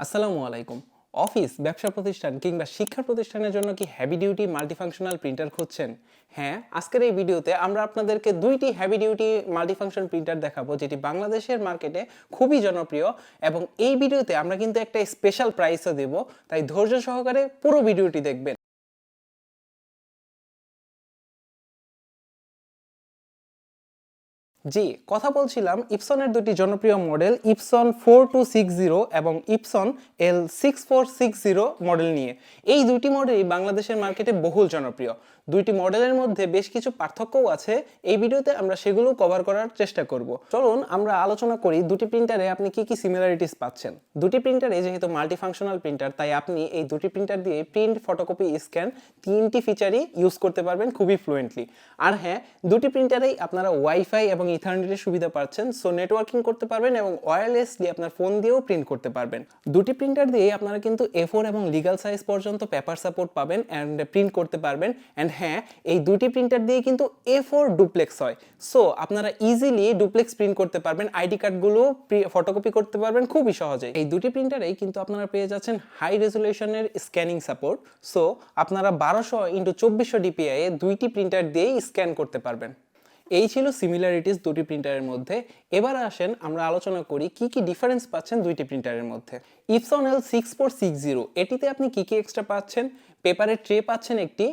আসসালামু আলাইকুম। অফিস, ব্যবসা প্রতিষ্ঠান কিংবা শিক্ষা প্রতিষ্ঠানের জন্য কি হেভি ডিউটি মাল্টিফাংশনাল প্রিন্টার খুঁজছেন? হ্যাঁ, আজকের এই ভিডিওতে আমরা আপনাদেরকে দুইটি হেভি ডিউটি মাল্টিফাংশন প্রিন্টার দেখাবো যেটি বাংলাদেশের মার্কেটে খুবই জনপ্রিয়, এবং এই ভিডিওতে আমরা কিন্তু একটা স্পেশাল প্রাইসও দেব, তাই ধৈর্য সহকারে পুরো ভিডিওটি দেখবেন। জি, কথা বলছিলাম ইপসনের দুটি জনপ্রিয় মডেল ইপসন 4260 এবং ইপসন L6460 মডেল নিয়ে। এই দুটি মডেলই বাংলাদেশের মার্কেটে বহুল জনপ্রিয়। দুইটি মডেলের মধ্যে বেশ কিছু পার্থক্যও আছে, এই ভিডিওতে আমরা সেগুলো কভার করার চেষ্টা করব। চলুন আমরা আলোচনা করি দুটি প্রিন্টারে আপনি কি কি সিমিলারিটিস পাচ্ছেন। দুটি প্রিন্টারে যেহেতু মাল্টিফাংশনাল প্রিন্টার, তাই আপনি এই দুটি প্রিন্টার দিয়ে প্রিন্ট, ফটোকপি, স্ক্যান তিনটি ফিচারই ইউজ করতে পারবেন খুবই ফ্লুয়েন্টলি। আর হ্যাঁ, দুটি প্রিন্টারেই আপনারা ওয়াইফাই এবং ইথারনেটের সুবিধা পাচ্ছেন, সো নেটওয়ার্কিং করতে পারবেন এবং ওয়্যারলেসলি আপনার ফোন দিয়েও প্রিন্ট করতে পারবেন। দুটি প্রিন্টার দিয়ে আপনারা কিন্তু A4 এবং লিগ্যাল সাইজ পর্যন্ত পেপার সাপোর্ট পাবেন অ্যান্ড প্রিন্ট করতে পারবেন। অ্যান্ড হ্যাঁ, এই দুটি প্রিন্টার দিয়ে কিন্তু A4 ডুপ্লেক্স হয়, সো আপনারা ইজিলি ডুপ্লেক্স প্রিন্ট করতে পারবেন, আইডি কার্ডগুলো ফটোকপি করতে পারবেন খুবই সহজে। এই দুটি প্রিন্টারেই কিন্তু আপনারা পেয়ে যাচ্ছেন হাই রেজুলেশনের স্ক্যানিং সাপোর্ট, সো আপনারা 1200x2400 DPI এ দুইটি প্রিন্টার দিয়েই স্ক্যান করতে পারবেন। এই ছিল সিমিলারিটিস দুটি প্রিন্টারের মধ্যে। এবার আসেন আমরা আলোচনা করি কি কি ডিফারেন্স পাচ্ছেন দুইটি প্রিন্টারের মধ্যে। ইপসন L6460 এটিতে আপনি কি কি এক্সট্রা পাচ্ছেন? পেপারের ট্রে পাচ্ছেন একটি,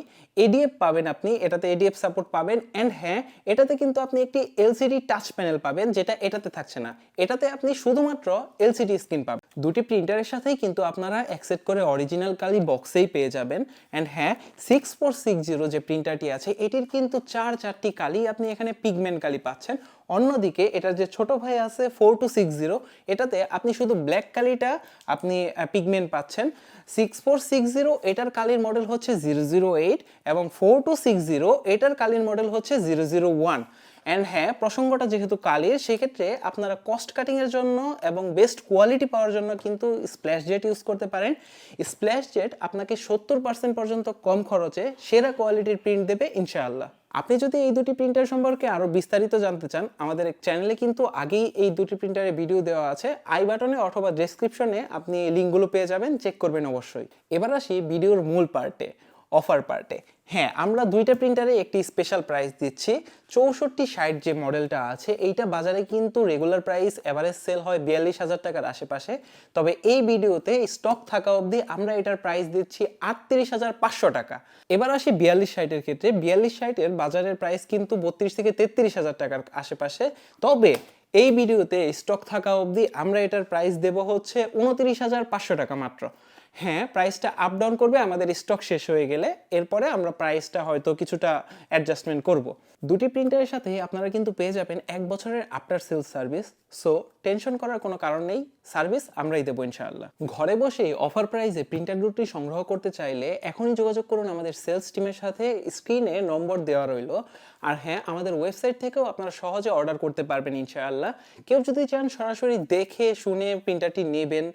এডিএফ পাবেন আপনি, এটাতে এডিএফ সাপোর্ট পাবেন। অ্যান্ড হ্যাঁ, এটাতে কিন্তু আপনি একটি এলসিডি টাচ প্যানেল পাবেন, যেটা এটাতে থাকছে না। এটাতে আপনি শুধুমাত্র এলসিডি স্ক্রিন পাবেন। দুটি প্রিন্টারের সাথেই কিন্তু আপনারা অ্যাকসেপ্ট করে অরিজিনাল কালি বক্সেই পেয়ে যাবেন। অ্যান্ড হ্যাঁ, 6460 যে প্রিন্টারটি আছে এটির কিন্তু চারটি কালি আপনি এখানে পিগমেন্ট কালি পাচ্ছেন। অন্যদিকে এটার যে ছোট ভাই আছে 4260, এটাতে আপনি শুধু ব্ল্যাক কালিটা আপনি পিগমেন্ট পাচ্ছেন। 6460 এটার কালির মডেল হচ্ছে 008 এবং 4260 এটার কালির মডেল হচ্ছে 001। অ্যান্ড হ্যাঁ, প্রসঙ্গটা যেহেতু কালির, সেক্ষেত্রে আপনারা কস্ট কাটিংয়ের জন্য এবং বেস্ট কোয়ালিটি পাওয়ার জন্য কিন্তু স্প্ল্যাশ জেট ইউজ করতে পারেন। স্প্ল্যাশ জেট আপনাকে 70% পর্যন্ত কম খরচে সেরা কোয়ালিটির প্রিন্ট দেবে ইনশাআল্লাহ। আপনি যদি এই দুটি প্রিন্টার সম্পর্কে আরও বিস্তারিত জানতে চান, আমাদের চ্যানেলে কিন্তু আগেই এই দুটি প্রিন্টারের ভিডিও দেওয়া আছে, আই বাটনে অথবা ডেসক্রিপশনে আপনি লিঙ্কগুলো পেয়ে যাবেন, চেক করবেন অবশ্যই। এবার আসি ভিডিওর মূল পার্টে, অফার পার্টে। হ্যাঁ, আমরা দুইটা প্রিন্টারে একটি স্পেশাল প্রাইস দিচ্ছি। 6460 যে মডেলটা আছে এইটা বাজারে কিন্তু রেগুলার প্রাইস এভারেজ সেল হয় 42,000 টাকার আশেপাশে, তবে এই ভিডিওতে স্টক থাকা অবধি আমরা এটার প্রাইস দিচ্ছি 38,500 টাকা। এবার আসি 4260-এর ক্ষেত্রে। 4260-এর বাজারের প্রাইস কিন্তু 32 থেকে 33,000 টাকার আশেপাশে, তবে এই ভিডিওতে স্টক থাকা অবধি আমরা এটার প্রাইস দেব হচ্ছে 29,500 টাকা মাত্র। হ্যাঁ, প্রাইসটা আপ ডাউন করবে আমাদের স্টক শেষ হয়ে গেলে, এরপরে আমরা প্রাইসটা হয়তো কিছুটা অ্যাডজাস্টমেন্ট করব। দুটি প্রিন্টারের সাথে আপনারা কিন্তু পেয়ে যাবেন 1 বছরের after sales service, so tension করার কোনো কারণ নেই, সার্ভিস আমরাই দেবো ইনশাআল্লাহ। ঘরে বসেই অফার প্রাইসে প্রিন্টার দুটি সংগ্রহ করতে চাইলে এখনই যোগাযোগ করুন আমাদের সেলস টিমের সাথে, স্ক্রিনে নম্বর দেওয়া রইল। আর হ্যাঁ, আমাদের ওয়েবসাইট থেকেও আপনারা সহজে অর্ডার করতে পারবেন ইনশাআল্লাহ। কেউ যদি চান সরাসরি দেখে শুনে প্রিন্টারটি নেবেন,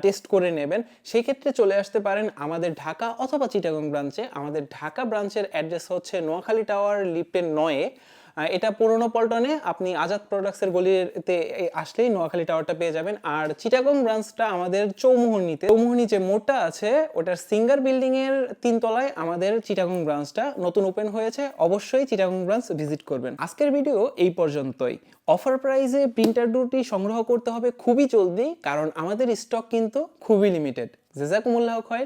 টেস্ট করে নেবেন, সেই ক্ষেত্রে চলে আসতে পারেন আমাদের ঢাকা অথবা চিটাগং ব্রাঞ্চে। আমাদের ঢাকা ব্রাঞ্চের অ্যাড্রেস হচ্ছে নোয়াখালী টাওয়ার, লিফটের 9-এ। এটা পুরনো পল্টনে, আপনি আজাদ প্রোডাক্টসের গলিতে আসলেই নোয়াখালী টাওয়ারটা পেয়ে যাবেন। আর চিটাগং ব্রাঞ্চটা আমাদের চৌমুহনীতে, চৌমুহনী যে মোড়টা আছে ওটার সিঙ্গার বিল্ডিংয়ের 3 তলায় আমাদের চিটাগং ব্রাঞ্চটা নতুন ওপেন হয়েছে। অবশ্যই চিটাগং ব্রাঞ্চ ভিজিট করবেন। আজকের ভিডিও এই পর্যন্তই। অফার প্রাইসে প্রিন্টার দুটি সংগ্রহ করতে হবে খুবই জলদি, কারণ আমাদের স্টক কিন্তু খুবই লিমিটেড। জাযাকুমুল্লাহ খায়র।